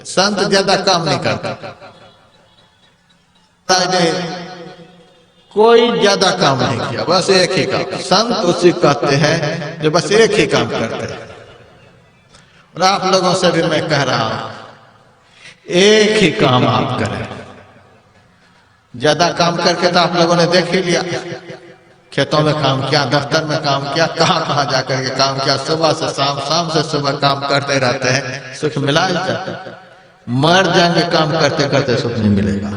संत ज्यादा काम नहीं करता, कोई ज्यादा काम नहीं किया, बस एक ही काम। संत उसी कहते हैं जो बस एक ही काम करते हैं। और आप लोगों से भी मैं कह रहा हूं, एक ही काम आप करें। ज्यादा काम करके तो आप लोगों ने देख ही लिया, खेतों में काम किया, दफ्तर में काम किया, कहां कहां जाकर के काम किया, सुबह से शाम, शाम से सुबह काम करते रहते हैं, सुख मिला ही जाता है। मर जाएंगे काम करते करते, सुख नहीं मिलेगा।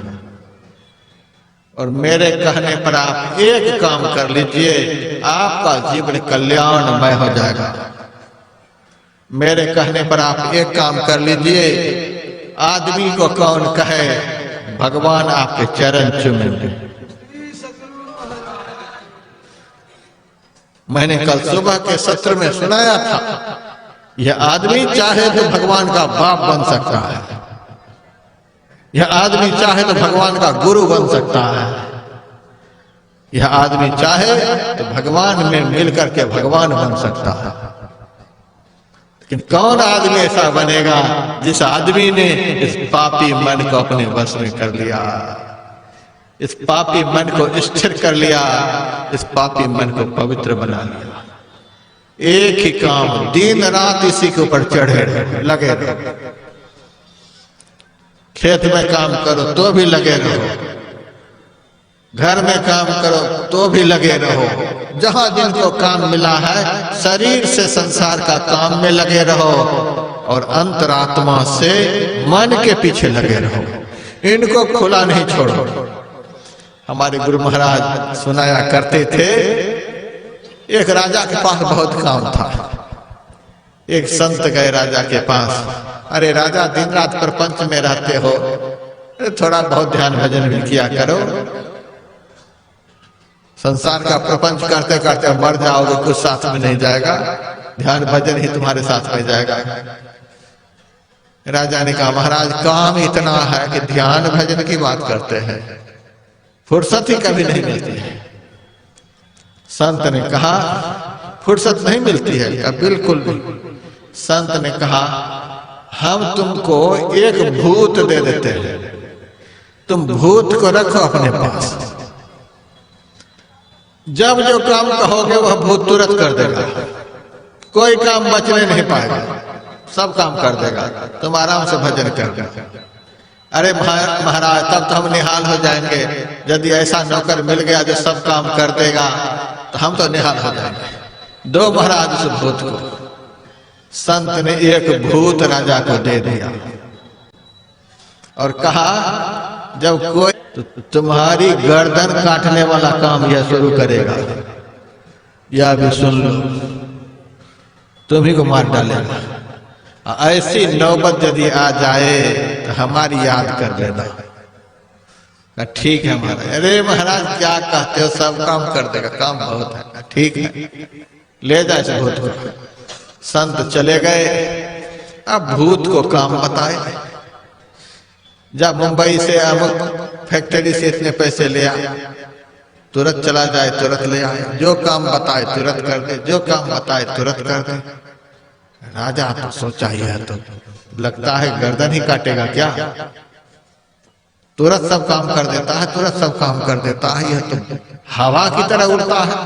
और मेरे कहने पर आप एक काम कर लीजिए, आपका जीवन कल्याणमय हो जाएगा। मेरे कहने पर आप एक काम कर लीजिए, आदमी को कौन कहे, भगवान आपके चरण चूमेंगे। मैंने कल सुबह के सत्र में सुनाया था, यह आदमी चाहे तो भगवान का बाप बन सकता है, यह आदमी चाहे तो भगवान का गुरु बन सकता है, यह आदमी चाहे तो भगवान में मिलकर के भगवान बन सकता है। लेकिन कौन आदमी ऐसा बनेगा जिस आदमी ने इस पापी मन को अपने वश में कर लिया, इस पापी मन को स्थिर कर लिया, इस पापी मन को पवित्र बना लिया। एक ही काम, दिन रात इसी के ऊपर चढ़े रहो, लगे रहो। खेत में काम करो तो भी लगे रहो, घर में काम करो तो भी लगे रहो, जहां जिनको काम मिला है शरीर से संसार का काम में लगे रहो, और अंतरात्मा से मन के पीछे लगे रहो, इनको खुला नहीं छोड़ो। हमारे गुरु महाराज सुनाया करते थे, एक राजा के पास बहुत काम था। एक संत गए राजा के पास, अरे राजा दिन रात प्रपंच में रहते हो, थोड़ा बहुत ध्यान भजन भी किया करो, संसार का प्रपंच करते करते मर जाओगे, कुछ साथ में नहीं जाएगा, ध्यान भजन ही तुम्हारे साथ में जाएगा। राजा ने कहा, महाराज काम इतना है कि ध्यान भजन की बात करते हैं, फुर्सत ही कभी नहीं मिलती है। संत ने कहा, फुर्सत नहीं मिलती है? क्या बिल्कुल नहीं। संत ने कहा, हम तुमको एक भूत दे देते हैं, तुम भूत को रखो अपने पास, जब जो काम कहोगे वह भूत तुरंत कर देगा, कोई काम बचने नहीं पाएगा, सब काम कर देगा, तुम आराम से भजन करना। अरे महाराज तब तो हम निहाल हो जाएंगे, यदि ऐसा नौकर मिल गया जो सब काम कर देगा तो हम तो निहाल हो जाएंगे। दो महाराज उस भूत को। संत ने एक भूत राजा को दे दिया और कहा, जब कोई तो तुम्हारी गर्दन काटने वाला काम यह शुरू करेगा, यह भी सुन लो, तुम्ही को मार डालेगा। ऐसी नौबत यदि आ जाए तो हमारी याद कर लेना। ठीक है महाराज। अरे महाराज क्या कहते हो, सब काम कर देगा, काम बहुत है। ठीक है, ले जाए इस भूत को। संत चले गए, अब भूत को काम बताए, जब मुंबई से अमुक फैक्ट्री से इतने पैसे ले आए, तुरंत चला जाए, तुरंत ले आए, जो काम बताए तुरंत कर दे, जो काम बताए तुरंत कर दे। राजा तो सोचा ही है, तो लगता है गर्दन ही काटेगा क्या, तुरंत सब काम कर देता है, तुरंत सब काम कर देता है, यह तो हवा की तरह उड़ता है।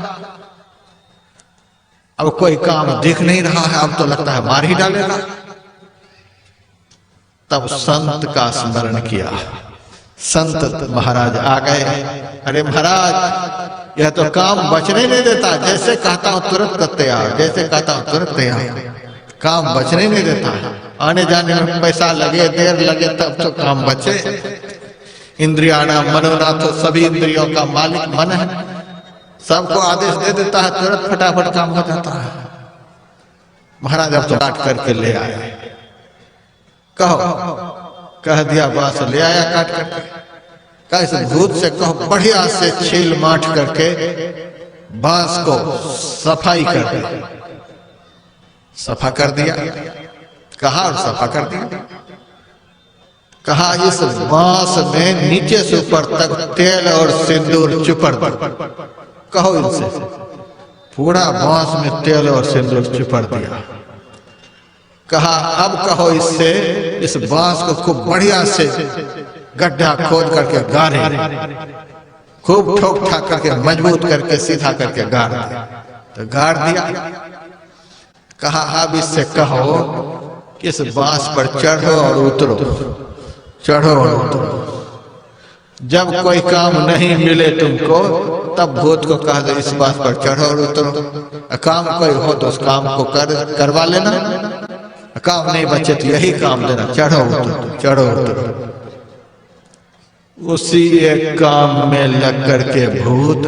अब कोई काम दिख नहीं रहा है, अब तो लगता है मार ही डालेगा। तब संत का स्मरण किया, संत महाराज आ गए। अरे महाराज यह तो काम बचने नहीं देता, जैसे कहता हूं तुरंत करते आ, जैसे कहता हूं तुरंत तैयार, काम बचने नहीं देता है। आने जाने में पैसा लगे, देर लगे, तब तो काम बचे। इंद्रियाणा मनोनाथो, सभी इंद्रियों का मालिक मन है, सबको आदेश दे देता है, तुरंत फटाफट काम हो जाता है। महाराज अब तो काट करके ले आए, कहो, कह दिया, बस ले आया काट करके। कैसे भूत से कहो, बढ़िया से छील माठ करके बांस को सफाई कर दी, सफा कर दिया। कहा और सफा कर दिया। कहा इस बांस में नीचे से ऊपर तक तेल और सिंदूर चुपड़ दो। कहो इनसे, पूरा बांस में तेल और सिंदूर चुपड़ दिया। कहा अब कहो इससे इस बांस को खूब बढ़िया से गड्ढा खोद करके गाड़े, खूब ठोक ठाक करके मजबूत करके सीधा करके गाड़ दे। तो गाड़ दिया। कहा अब इससे कहो कि इस बांस पर चढ़ो और उतरो, चढ़ो और उतरो। जब कोई काम नहीं मिले तुमको तब भूत को कह दो इस बात पर चढ़ो और उतरो। काम कोई हो तो उस काम को करवा लेना, काम नहीं बचे तो यही काम देना, चढ़ो उतरो, चढ़ो उतरो। उसी एक काम में लग करके भूत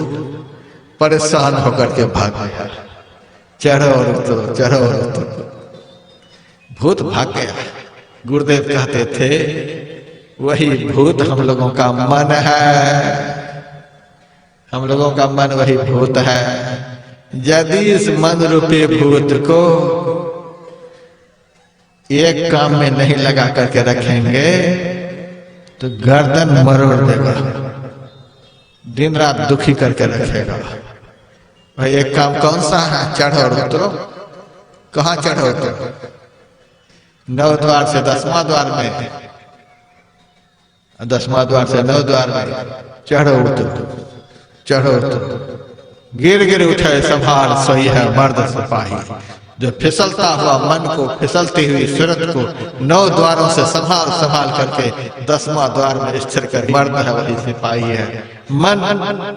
परेशान होकर के भाग गया। चढ़ो और उतरो, चढ़ो और उतरो। भूत भाग गया। गुरुदेव कहते थे वही भूत हम लोगों का मन है, हम लोगों का मन वही भूत है। यदि इस मन रूपी भूत को एक काम में नहीं लगा करके रखेंगे तो गर्दन मरोड़ देगा, दिन रात दुखी करके रखेगा। भाई एक काम कौन सा है? चढ़ो और उतरो। कहाँ चढ़ो उतरो? 9 द्वार से 10वां द्वार में, 10वां द्वार से 9 द्वार में चढ़ो उतरो, चढ़ो उतरो। गिर गिर उठे संभाल सोई है मर्द सिपाही। जो फिसलता हुआ मन को, फिसलती हुई सूरत को 9 द्वारों से संभाल संभाल करके 10वां द्वार में स्थिर कर मर्द है वही सिपाही है। मन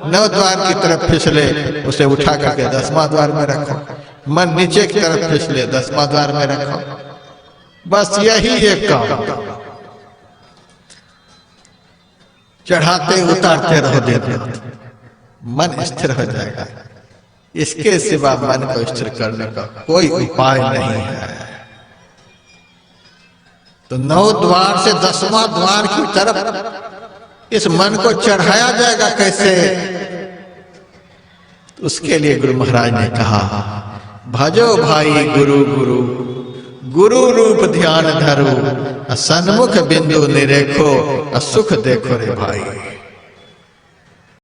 9 द्वार की तरफ फिसले उसे उठा करके 10वां द्वार में रखो, मन नीचे की तरफ फिसले 10वां द्वार में रखो। बस यही एक काम, चढ़ाते उतारते रहो, देते मन स्थिर हो जाएगा। इसके सिवा मन को स्थिर करने का कोई उपाय नहीं है। तो 9 द्वार से 10वां द्वार की तरफ इस मन को चढ़ाया जाएगा कैसे? उसके लिए गुरु महाराज ने कहा भजो भाई गुरु गुरु, गुरु रूप ध्यान धरो, सन्मुख बिंदु निरेखो, सुख देखो रे भाई।